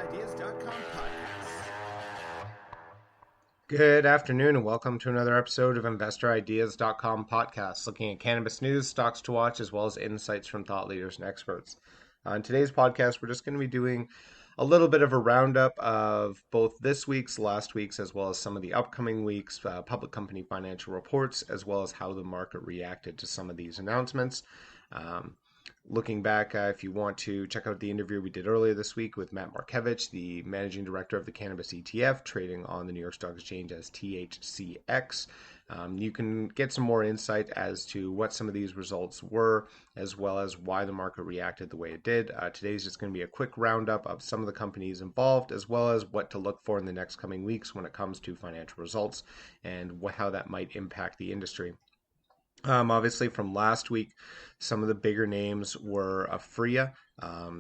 InvestorIdeas.com podcast. Good afternoon and welcome to another episode of InvestorIdeas.com podcast, looking at cannabis news, stocks to watch, as well as insights from thought leaders and experts. On today's podcast, we're just going to be doing a little bit of a roundup of both this week's, last week's, as well as some of the upcoming weeks' public company financial reports, as well as how the market reacted to some of these announcements. Looking back, if you want to check out the interview we did earlier this week with Matt Markevich, the managing director of the cannabis ETF, trading on the New York Stock Exchange as THCX, you can get some more insight as to what some of these results were, as well as why the market reacted the way it did. Today's just going to be a quick roundup of some of the companies involved, as well as what to look for in the next coming weeks when it comes to financial results and how that might impact the industry. Obviously, from last week, some of the bigger names were Aphria.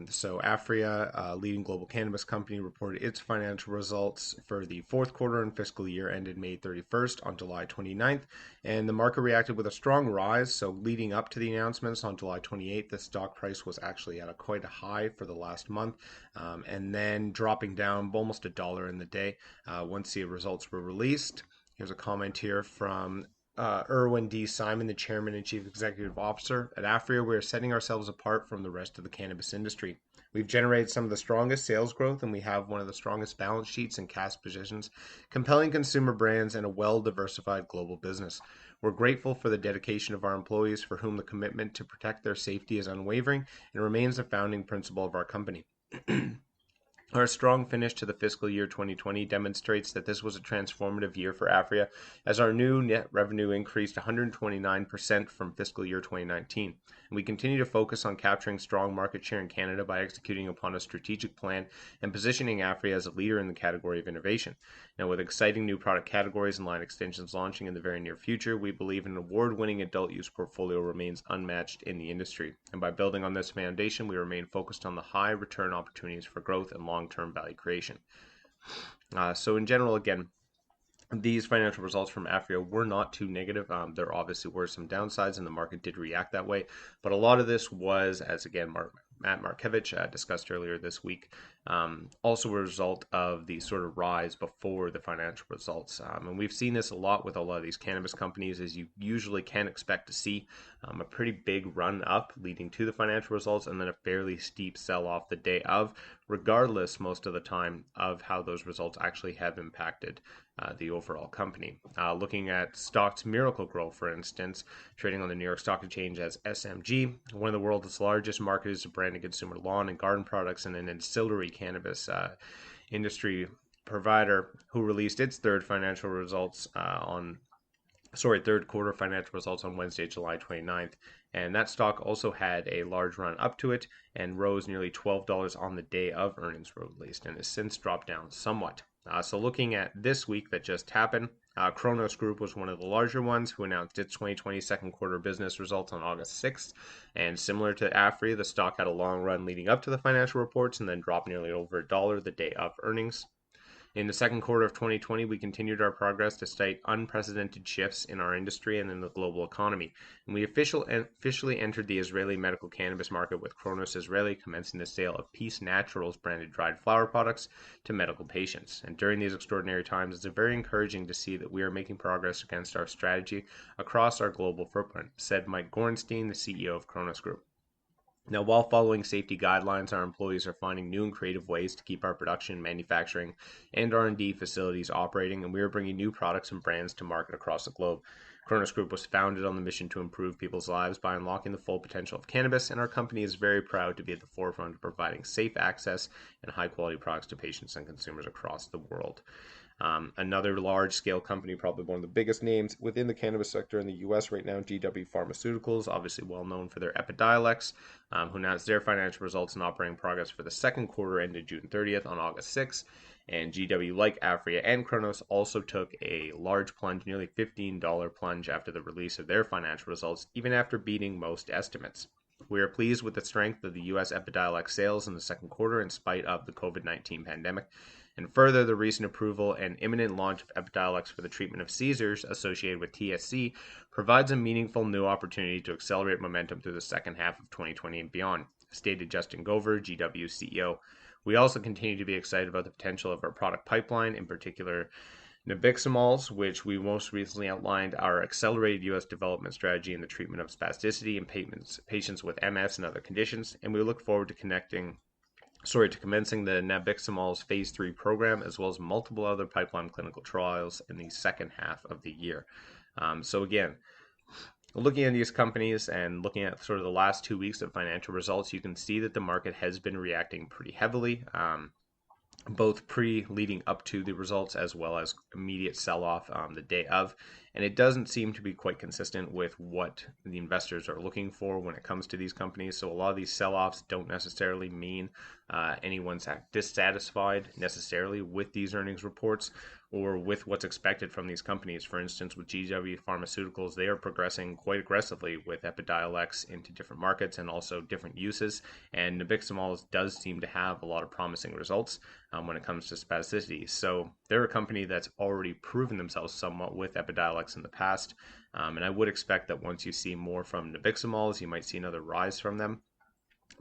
So Aphria, a leading global cannabis company, reported its financial results for the fourth quarter and fiscal year ended May 31st on July 29th. And the market reacted with a strong rise. So leading up to the announcements on July 28th, the stock price was actually at quite a high for the last month, and then dropping down almost $1 in the day once the results were released. Here's a comment here from Irwin D. Simon, the chairman and chief executive officer at Aphria. We are setting ourselves apart from the rest of the cannabis industry. We've generated some of the strongest sales growth, and we have one of the strongest balance sheets and cash positions, compelling consumer brands, and a well-diversified global business. We're grateful for the dedication of our employees, for whom the commitment to protect their safety is unwavering and remains the founding principle of our company. Our strong finish to the fiscal year 2020 demonstrates that this was a transformative year for Aphria, as our new net revenue increased 129% from fiscal year 2019. And we continue to focus on capturing strong market share in Canada by executing upon a strategic plan and positioning Aphria as a leader in the category of innovation. Now, with exciting new product categories and line extensions launching in the very near future, we believe an award-winning adult use portfolio remains unmatched in the industry. And by building on this foundation, we remain focused on the high return opportunities for growth and long-term value creation. So in general, again, these financial results from Aphria were not too negative. There obviously were some downsides, and the market did react that way. But a lot of this was, as again, Matt Markevich discussed earlier this week, also a result of the sort of rise before the financial results. And we've seen this a lot with a lot of these cannabis companies, as you usually can expect to see a pretty big run up leading to the financial results, and then a fairly steep sell off the day of, regardless most of the time of how those results actually have impacted the overall company. Looking at stocks Miracle-Gro, for instance, trading on the New York Stock Exchange as SMG, one of the world's largest marketers of branded consumer lawn and garden products and an ancillary cannabis industry provider, who released its third quarter financial results on Wednesday, July 29th. And that stock also had a large run up to it and rose nearly $12 on the day of earnings were released, and has since dropped down somewhat. So looking at this week that just happened, Cronos Group was one of the larger ones, who announced its 2020 second quarter business results on August 6th. And similar to Aphria, the stock had a long run leading up to the financial reports and then dropped nearly over $1 the day of earnings. In the second quarter of 2020, we continued our progress despite unprecedented shifts in our industry and in the global economy. And we officially entered the Israeli medical cannabis market with Cronos Israeli, commencing the sale of Peace Naturals branded dried flower products to medical patients. And during these extraordinary times, it's very encouraging to see that we are making progress against our strategy across our global footprint, said Mike Gorenstein, the CEO of Cronos Group. Now, while following safety guidelines, our employees are finding new and creative ways to keep our production, manufacturing, and R&D facilities operating, and we are bringing new products and brands to market across the globe. Cronos Group was founded on the mission to improve people's lives by unlocking the full potential of cannabis, and our company is very proud to be at the forefront of providing safe access and high-quality products to patients and consumers across the world. Another large-scale company, probably one of the biggest names within the cannabis sector in the U.S. right now, GW Pharmaceuticals, obviously well known for their Epidiolex, who announced their financial results and operating progress for the second quarter ended June 30th on August 6th. And GW, like Aphria and Cronos, also took a large plunge, nearly $15 plunge after the release of their financial results, even after beating most estimates. We are pleased with the strength of the U.S. Epidiolex sales in the second quarter in spite of the COVID-19 pandemic. And further, the recent approval and imminent launch of Epidiolex for the treatment of seizures associated with TSC provides a meaningful new opportunity to accelerate momentum through the second half of 2020 and beyond, stated Justin Gover, GW CEO. We also continue to be excited about the potential of our product pipeline, in particular nabiximols, which we most recently outlined our accelerated U.S. development strategy in the treatment of spasticity in patients with MS and other conditions, and we look forward to commencing the nabiximols phase 3 program, as well as multiple other pipeline clinical trials in the second half of the year. So again, looking at these companies and looking at sort of the last 2 weeks of financial results, you can see that the market has been reacting pretty heavily, both leading up to the results as well as immediate sell-off the day of. And it doesn't seem to be quite consistent with what the investors are looking for when it comes to these companies. So a lot of these sell-offs don't necessarily mean anyone's dissatisfied necessarily with these earnings reports or with what's expected from these companies. For instance, with GW Pharmaceuticals, they are progressing quite aggressively with Epidiolex into different markets and also different uses. And nabiximols does seem to have a lot of promising results when it comes to spasticity. So they're a company that's already proven themselves somewhat with Epidiolex in the past. And I would expect that once you see more from nabiximols, you might see another rise from them.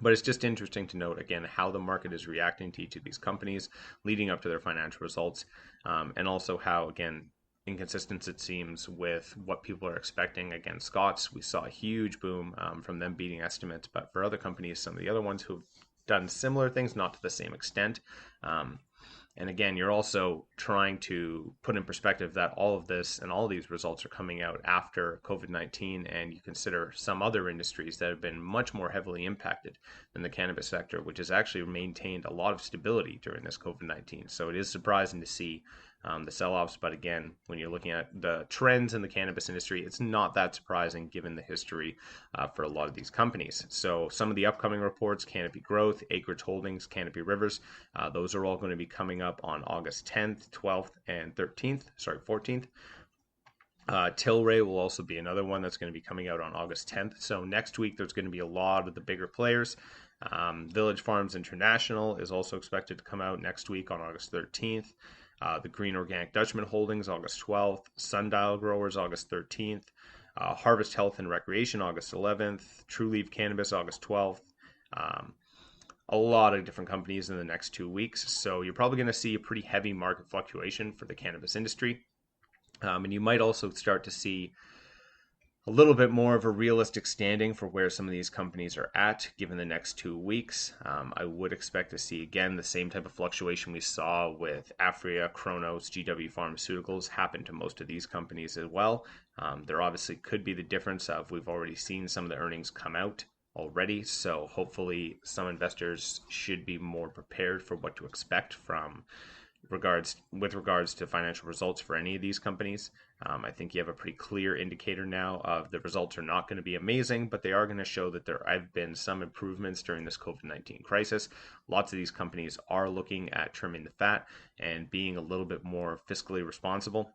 But it's just interesting to note, again, how the market is reacting to each of these companies leading up to their financial results, and also how, again, inconsistent it seems with what people are expecting. Again, Scott's, we saw a huge boom from them beating estimates, but for other companies, some of the other ones who've done similar things, not to the same extent. And again, you're also trying to put in perspective that all of this and all of these results are coming out after COVID-19, and you consider some other industries that have been much more heavily impacted than the cannabis sector, which has actually maintained a lot of stability during this COVID-19. So it is surprising to see the sell-offs, but again, when you're looking at the trends in the cannabis industry, it's not that surprising given the history for a lot of these companies. So some of the upcoming reports, Canopy Growth, Acreage Holdings, Canopy Rivers, those are all going to be coming up on August 10th, 12th, and 14th. Tilray will also be another one that's going to be coming out on August 10th. So next week, there's going to be a lot of the bigger players. Village Farms International is also expected to come out next week on August 13th. The Green Organic Dutchman Holdings, August 12th. Sundial Growers, August 13th. Harvest Health and Recreation, August 11th. True Leaf Cannabis, August 12th. A lot of different companies in the next 2 weeks. So you're probably going to see a pretty heavy market fluctuation for the cannabis industry. And you might also start to see a little bit more of a realistic standing for where some of these companies are at given the next 2 weeks. I would expect to see, again, the same type of fluctuation we saw with Aphria, Cronos, GW Pharmaceuticals happen to most of these companies as well. There obviously could be the difference of we've already seen some of the earnings come out already, so hopefully some investors should be more prepared for what to expect with regards to financial results for any of these companies. I think you have a pretty clear indicator now of the results are not going to be amazing, but they are going to show that there have been some improvements during this COVID-19 crisis. Lots of these companies are looking at trimming the fat and being a little bit more fiscally responsible.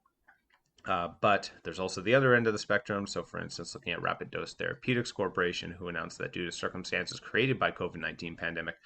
But there's also the other end of the spectrum. So, for instance, looking at Rapid Dose Therapeutics Corporation, who announced that due to circumstances created by COVID-19 pandemic,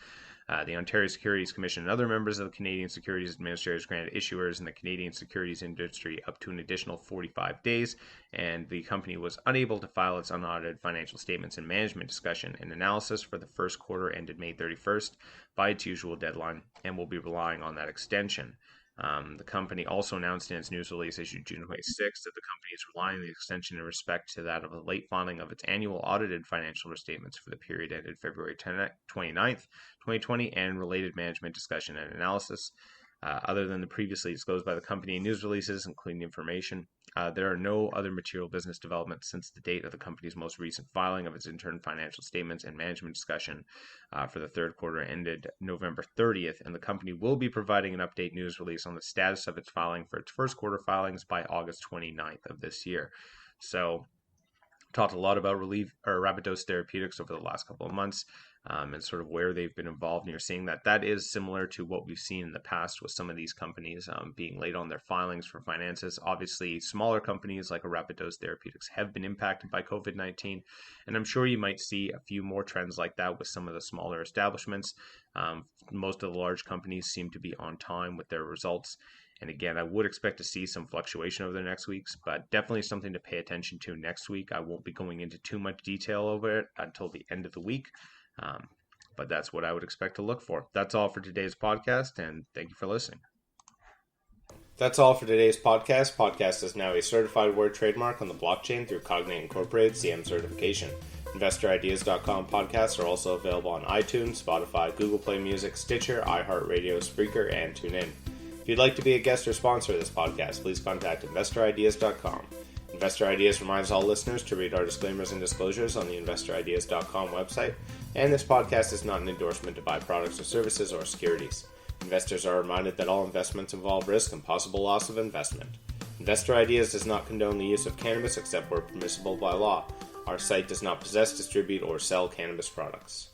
the Ontario Securities Commission and other members of the Canadian Securities Administrators granted issuers in the Canadian securities industry up to an additional 45 days, and the company was unable to file its unaudited financial statements and management discussion and analysis for the first quarter ended May 31st by its usual deadline, and will be relying on that extension. The company also announced in its news release issued June 26th that the company is relying on the extension in respect to that of the late filing of its annual audited financial statements for the period ended February 29th, 2020, and related management discussion and analysis. Other than the previously disclosed by the company in news releases, including information, there are no other material business developments since the date of the company's most recent filing of its interim financial statements and management discussion for the third quarter ended November 30th, and the company will be providing an update news release on the status of its filing for its first quarter filings by August 29th of this year. So, talked a lot about Rapid Dose Therapeutics over the last couple of months and sort of where they've been involved. And you're seeing that is similar to what we've seen in the past with some of these companies being late on their filings for finances. Obviously, smaller companies like a Rapid Dose Therapeutics have been impacted by COVID-19. And I'm sure you might see a few more trends like that with some of the smaller establishments. Most of the large companies seem to be on time with their results. And again, I would expect to see some fluctuation over the next weeks, but definitely something to pay attention to next week. I won't be going into too much detail over it until the end of the week. but that's what I would expect to look for. That's all for today's podcast, and thank you for listening. That's all for today's podcast. Podcast is now a certified word trademark on the blockchain through Cognate Incorporated CM certification. InvestorIdeas.com podcasts are also available on iTunes, Spotify, Google Play Music, Stitcher, iHeartRadio, Spreaker, and TuneIn. If you'd like to be a guest or sponsor of this podcast, please contact InvestorIdeas.com. Investor Ideas reminds all listeners to read our disclaimers and disclosures on the InvestorIdeas.com website, and this podcast is not an endorsement to buy products or services or securities. Investors are reminded that all investments involve risk and possible loss of investment. Investor Ideas does not condone the use of cannabis except where permissible by law. Our site does not possess, distribute, or sell cannabis products.